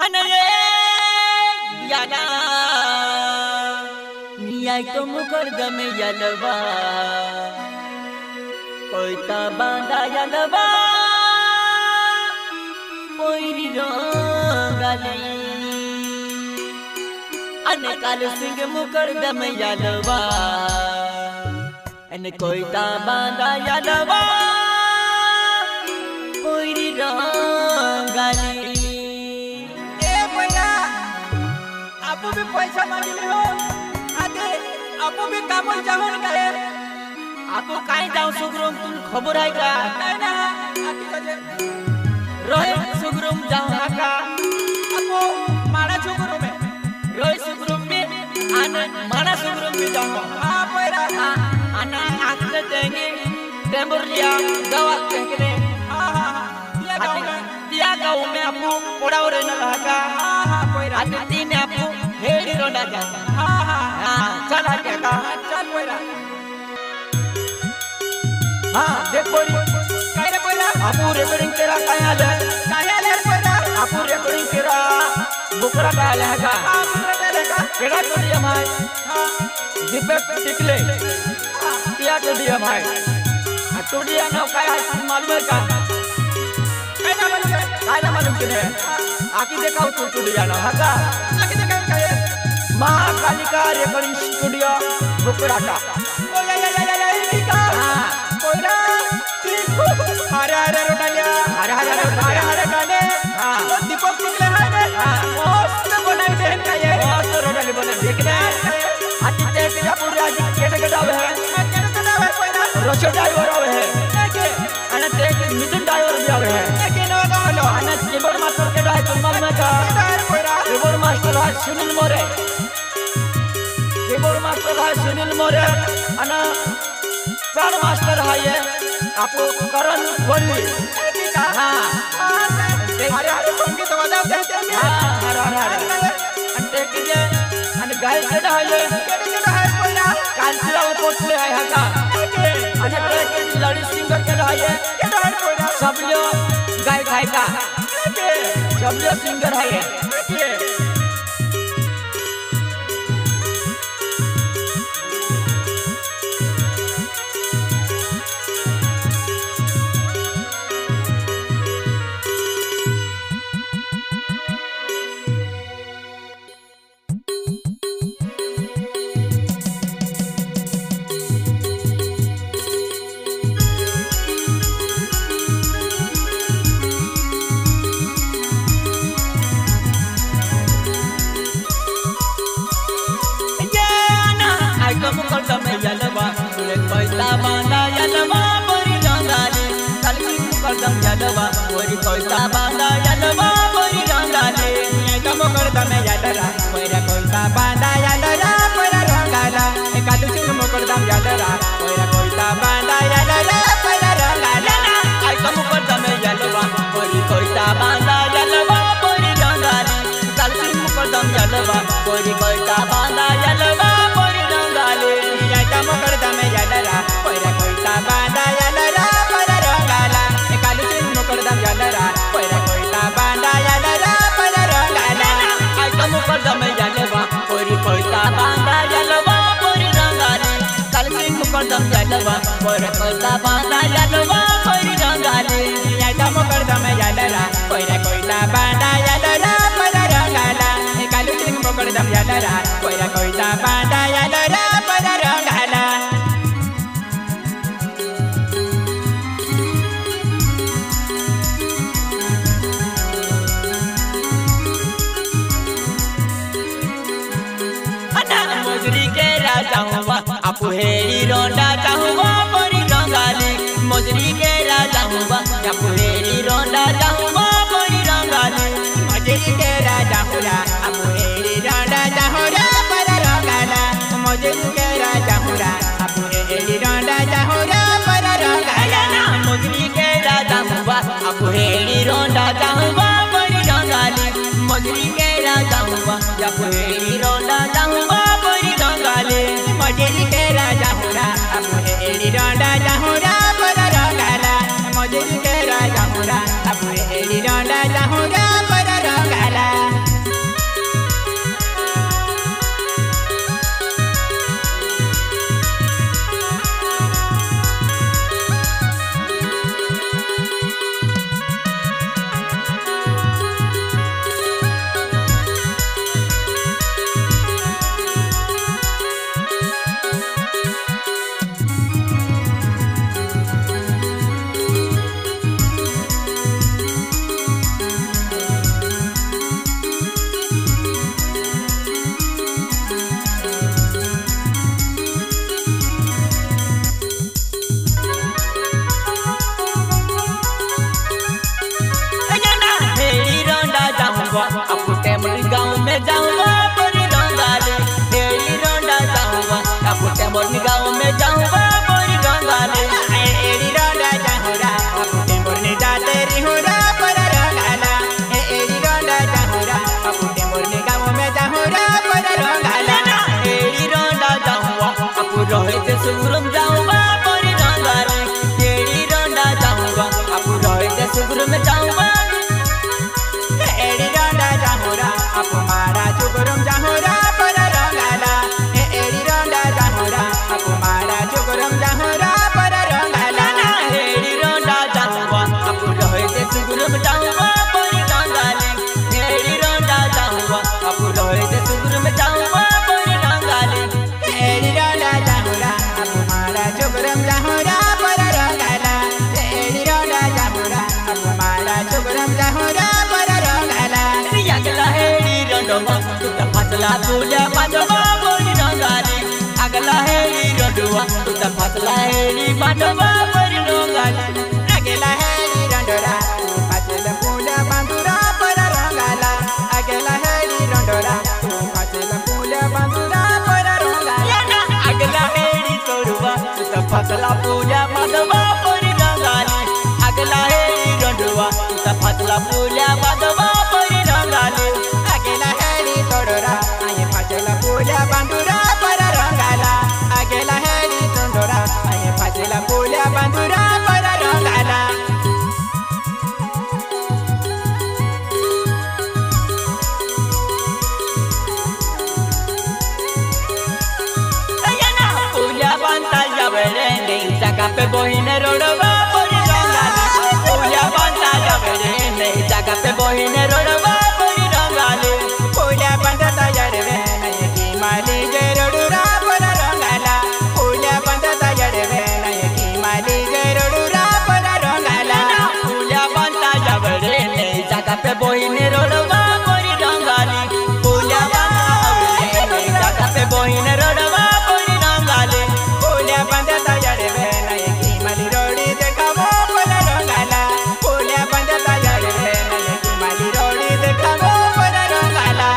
अनरे याना नियाय तो मुकरदम यलवा कोई ता बांधा यलवा कोई रोगाली अनकाल सिंह मुकरदम यलवा अन कोई ता बांधा यलवा कोई रोगाली आपको भी पैसा मांगे हो आते आपको भी काम जावन करे आपको काहे जाऊ सुगरुम तुम खबर है का नहीं ना आती बजे रोए सुगरुम जाऊ का आपको मारा सुगरुम में रोए सुगरुम में आने मारा सुगरुम में जाऊ हां पैरा आना आखते देंगे टेम्बुरिया दवा कहने हां दिया गाँव में आपको पड़ा और न रहा हां पैरा आते तीन आपको हेडी रोना जा हां चल आके का चल पैरा हां देख बोरी काय रे पैरा आपू रेकॉर्डिंग तेरा काया ले पैरा आपू रेकॉर्डिंग तेरा बुकरा का ले का केड़ा तो दिया भाई हां दीपक टिकले किया तो दिया भाई तो दिया ना काया मालूम है का काय ना मालूम के आकी देखाओ तो दिया ना का आके देखा काय महाकालिका रेकॉर्डिंग स्टूडियो बुकराटा ओ या इनका हां पैरा अरे अरे रोटालिया अरे गाने हां दीपक निकले है रे मस्त बनाई देन का ये मस्त रोटाली बने देखना आतित्य के पूरा जी केटे गडावे है केटे गडावे पैरा रोशो ड्राइवर आवे है के अन देख मिथुन ड्राइवर भी आवे है के नो गालो अन कीबोर्ड मास्टर के ड्राइवर तुम मालूम है का पैरा कीबोर्ड मास्टर है सुनील मोरे कीबोर्ड मास्टर है सुनील मोरे अन पैड मास्टर है ये आपको करण बोली हां अरे अरे संगीत बजाव देते हैं हां अरे अंते के जे अन गाय के है केटे है पैरा कांचरा पोटले है का अन के लड़ी सिंगर के है केटे है पैरा सब लोग गाय खाए का सब लोग सिंगर है ये मुकरदम यलवा कोयता बांधा यलवा बोरी रंगाली कलकी मुकरदम यलवा बोरी कोयता बांधा यलवा बोरी रंगाली ये मुकरदम यलरा पैरा कोयता बांधा यलरा पैरा रंगाला एकादु सिंह मुकरदम यलरा पैरा कोयता बांधा यलरा पैरा रंगाला आई तो मुकरदम यलवा बोरी कोयता बांधा यलवा बोरी रंगाली कलकी मुकरदम यलवा बोरी कोयता बांधा यलवा बोरी रंगाली मुकरदम यलरा पैरा कोयता बांधा यलरा पैरा रंगाला एकादु सिंह मुकरदम यलरा पैरा कोयता बांधा यलरा पैरा रंगाला आई तो मुकरदम यलवा बोरी कोयता बांधा यलवा बोरी रंगाली कलकी मुकरदम यलवा बोरी कोयता बांधा यलवा बोरी रंगाली ये मुकरदम यलरा पैरा कोयता बांधा यलरा पैरा रंगाला एकादु सिंह मुकरदम यलरा पैरा कोयता बांधा यलरा पैरा रंगाला मजरी के राजा हुआ आपू हेरी रोंडा चाहुआ बोरी रंगाली मजरी के राजा हुआ आपू हेरी रोंडा चाहुआ बोरी रंगाली मजरी के राजा हुआ आपू हेरी रोंडा चाहुआ पैरा रंगाला मजरी के राजा हुआ आपू हेरी रोंडा चाहुआ पैरा रंगाला मजरी के राजा हुआ आपू हेरी रोंडा चाहुआ बोरी रंगाली मजरी के राजा हुआ आपू हेरी रोंडा चाहुआ बोरी रंगाली मजरी के राजा हुआ आपू हेरी रोंडा चाहुआ पैरा रंगाला मजरी के राजा हुआ आपू हेरी रोंडा चाहुआ पैरा रंगाला जाऊँगा अपुटे मोर गाँव में जाऊँगा परी रंगाले एड़ी रोंडा जाऊँगा अपुटे मोर गाँव में जाऊँगा परी रंगाले एड़ी रोंडा जाऊँगा अपुटे मोर ने जाते रिहुरा पर रंगाला एड़ी रोंडा जाऊँगा अपुटे मोर ने गाँव में जाऊँगा पर रंगाला एड़ी रोंडा जाऊँगा अपु रोहित सुगुरम जाऊँगा परी रंगाले एड़ी रोंडा जाऊँगा अपु रोहित सुगुरम जाऊँगा एड़ी रोंडा जाऊँगा अपु मारा चुगुरम जाऊँगा पर रंगाला एड़ी रोंडा जाऊँगा अपु मारा चुगुरम जाऊँगा पर रंगाला एड़ी रोंडा जाऊँगा अपु रोहित सुगुरम जाऊँगा परी रंगाले एड़ी रोंडा जाऊँगा अपु रोहित सुगुरम जाऊँगा परी रंगाले एड़ी रोंडा जाऊँगा अपु मारा चुगुरम जाऊँगा पर रंगाला एड़ी रोंडा जाऊँगा अपु मारा चुगुरम जाऊँगा पर रंगाला अगला हेड़ी रोंडवा तू त फसला तुल्या बाजवा परी रंगाले अगला हेड़ी रोंडवा तू त फसला हेड़ी बाजवा परी रंगाले अगला हेड़ी रोंडोरा फसल पूजा बांधुरा पर रंगाला अगला हेड़ी रोंडोरा फसल पूजा बांधुरा पर रंगाला अगला हेड़ी तोड़वा तू त फसला पूजा बाजवा परी रंगाले अगला हेड़ी रोंडवा तू त फसला पूजा बाजवा परी रंगाले अगला हेड़ी तोड़ोरा आये फसल पूजा बांधुरा पर रंगाला अगला हेड़ी तोड़ोरा आये फसल पूजा बांधुरा पर रंगाला पूजा बनता जावे रे नहीं जगह पे बहिने रोडवा परी रंगाले पूजा बनता जावे रे नहीं जगह पे बहिने रोडवा परी रंगाले पूजा बनता जावे नहीं की माली जे रोडुरा पर रंगाला पूजा बनता जावे नहीं की माली जे रोडुरा पर रंगाला पूजा बनता जावे रे नहीं जगह पे बहिने रोडवा परी रंगाले पूजा बनता जावे रे नहीं जगह पे बहिने रोडवा परी रंगाले पूजा बनता जावे नहीं की माली रोडी देखावो पर रंगाला पूजा बनता जावे नहीं की माली रोडी देखावो पर रंगाला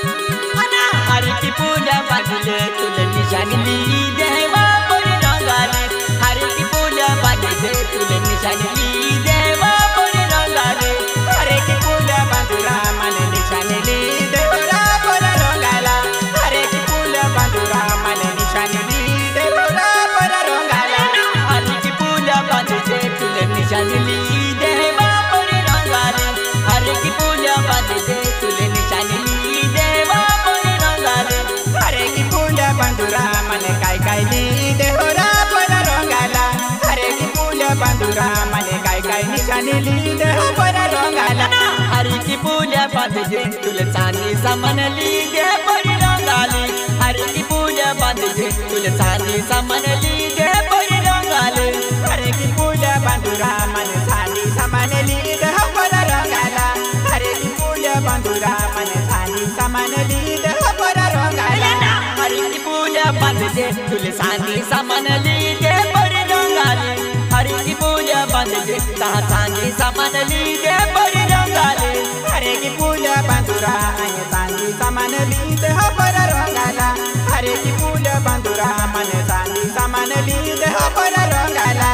हरि की पूजा बाजले तुले निशानी ली देवा परी रंगाले हरि की पूजा बाजले तुले निशानी ली देवा परी रंगाले हरे की पूजा बांधुरा मन निशानी ली देवरा पर रंगाला हरे की पूजा बांधुरा मन निशानी ली देवरा पर रंगाला हरि की पूजा बाजले तुले निशानी ली देवा परी रंगाले हरि की पूजा बाजले तुले निशानी ली देवा परी रंगाले हरे की पूजा बांधुरा मन काय ली देवरा पर रंगाला हरे की पूजा बांधुरा मन काय निशानी ली देव पर रंगाला हरि की पूजा बाजले तुले चांदी सामान ली दे परी रंगाले हरि की पूजा बाजले तुले चांदी सामान ली दे परी रंगाले हरे की पूजा बांधुरा मन सानी सामान ली देव पर रंगाला हरे की पूजा बांधुरा मन सानी सामान ली देव पर रंगाला हरि की पूजा बाजले तुले चांदी सामान ली दे परी रंगाले हरि की पूजा बाजले चांदी सामान ली दे परी रंगाले हरे की पूजा बांधुरा आये चांदी सामान ली देह पर रंगाला हरे की पूजा बांधुरा मन चांदी सामान ली देह पर रंगाला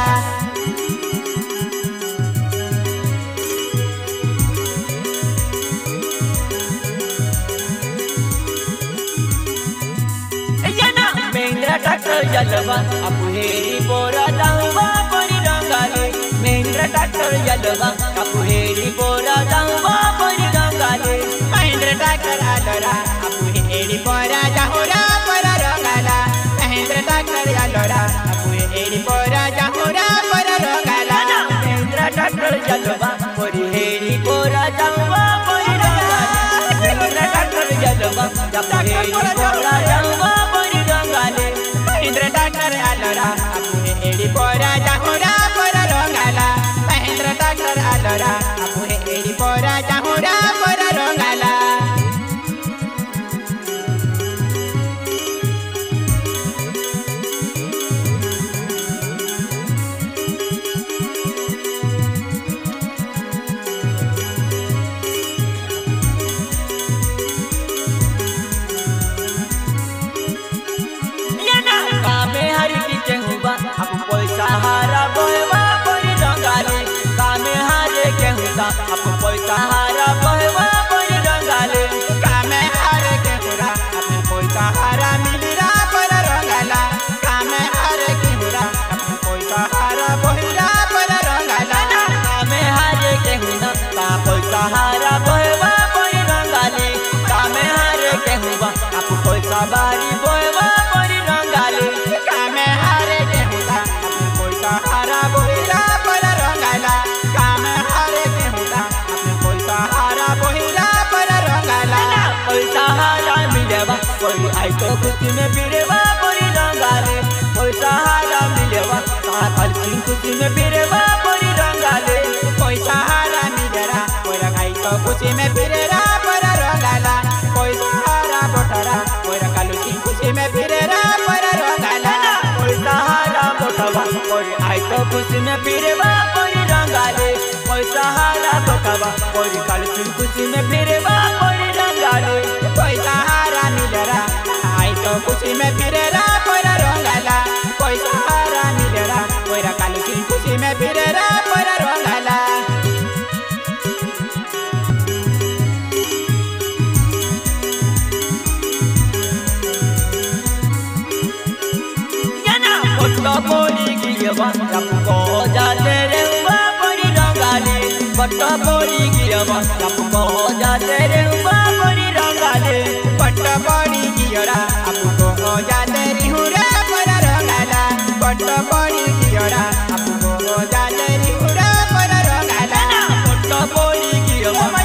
महेंद्र ट्रैक्टर जलवा अपु हेरी बोरा जाऊँगा परी रंगाले महेंद्र ट्रैक्टर जलवा अपु हेरी बोरा जाऊँगा परी रंगाले महेंद्र ट्रैक्टर आलोरा अपु हेरी बोरा जाहुरा पर रंगाला महेंद्र ट्रैक्टर आलोरा अपु हेरी बोरा जाहुरा पर रंगाला महेंद्र ट्रैक्टर जलवा परी हेरी बोरा जाऊँगा परी रंगाले महेंद्र ट्रैक्टर जलवा अपु हेरी बोरा जाऊँगा परी रंगाले महेंद्र ट्रैक्टर आलोरा अपु हेरी बोरा जाहुरा पर रंगाला महेंद्र ट्रैक्टर आलोरा अपु हेरी बोरा जाहुरा पर रंगाला खुशी में फिरवा परी रंगाले कोई सहारा मिलेवा काल की खुशी में फिरवा परी रंगाले कोई सहारा मिलेरा कोई खाई तो खुशी में फिरेरा पर रंगाला कोई सहारा बोटरा कोई कालू की खुशी में फिरेरा पर रंगाला कोई सहारा बोटवा कोई आई तो खुशी में फिरवा परी रंगाले कोई सहारा बोटवा कोई काल की खुशी में फिरवा परी रंगाले कोई सहारा मिलेरा आई तो खुशी में फिरेरा पर रंगाला कोई सहारा मिलेरा कोई कालू की खुशी में फिरेरा पर रंगाला परी गिरवा सबको जाते रे परी रंगाले पट परी गिरवा सबको जाते रे परी रंगाले पट परी गिरा आपको जाते रिहुरा पर रंगाला पट परी गिरा आपको जाते रिहुरा पर रंगाला पट परी गिरवा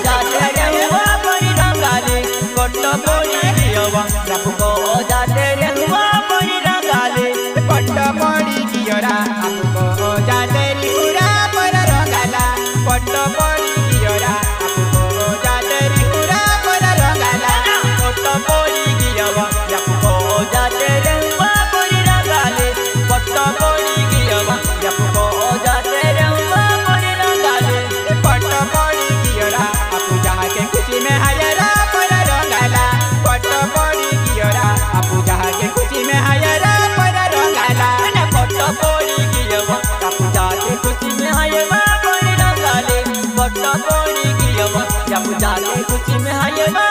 जाते रे परी रंगाले पट परी गिरवा सबको जाते रे परी रंगाले पट परी गिरा आपको जाते रिहुरा पर रंगाला पट परी गिरा आपको जाते रिहुरा पर रंगाला पट परी गिरवा सबको जाते रे परी रंगाले पट परी गिरवा सबको जाते रे परी रंगाले पट परी गिरा आपू जहाँ के खुशी में हायरा पर रंगाला पट परी गिरा आपू जहाँ के खुशी में हायरा पर रंगाला पट परी गिरवा सबको जाते खुशी में हायवा परी रंगाले पट परी गिरवा सबको जाते खुशी में हायवा